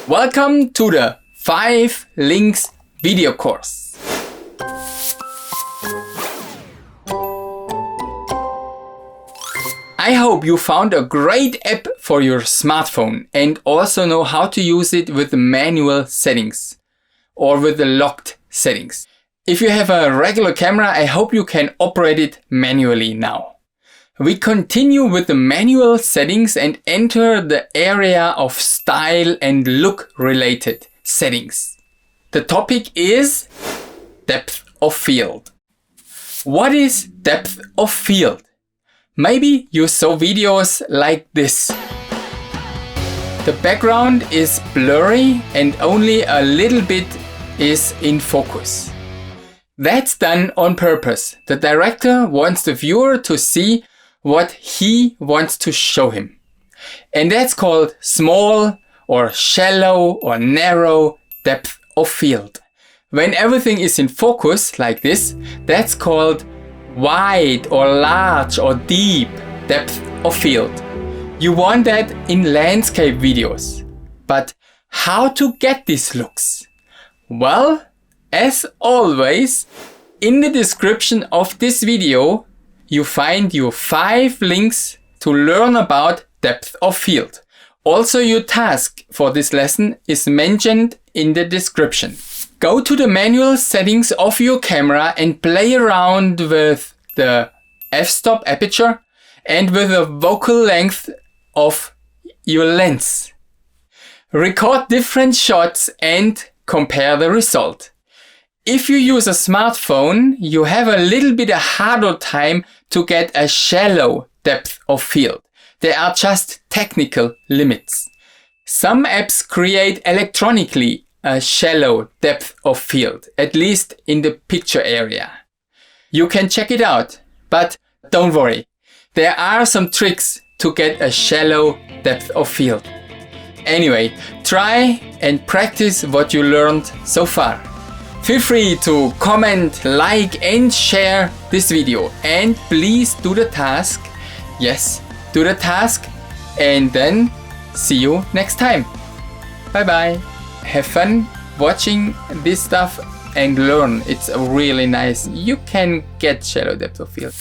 Welcome to the 5 links video course. I hope you found a great app for your smartphone and also know how to use it with the manual settings or with the locked settings. If you have a regular camera, I hope you can operate it manually now. We continue with the manual settings and enter the area of style and look related settings. The topic is depth of field. What is depth of field? Maybe you saw videos like this. The background is blurry and only a little bit is in focus. That's done on purpose. The director wants the viewer to see what he wants to show him. And that's called small or shallow or narrow depth of field. When everything is in focus like this, that's called wide or large or deep depth of field. You want that in landscape videos. But how to get these looks? Well, as always, in the description of this video, you find your 5 links to learn about depth of field. Also, your task for this lesson is mentioned in the description. Go to the manual settings of your camera and play around with the f-stop aperture and with the focal length of your lens. Record different shots and compare the result. If you use a smartphone, you have a little bit harder time to get a shallow depth of field. There are just technical limits. Some apps create electronically a shallow depth of field, at least in the picture area. You can check it out, but don't worry. There are some tricks to get a shallow depth of field. Anyway, try and practice what you learned so far. Feel free to comment, like and share this video, and please do the task. Yes, do the task, and then see you next time. Bye bye. Have fun watching this stuff and learn. It's really nice. You can get shallow depth of field.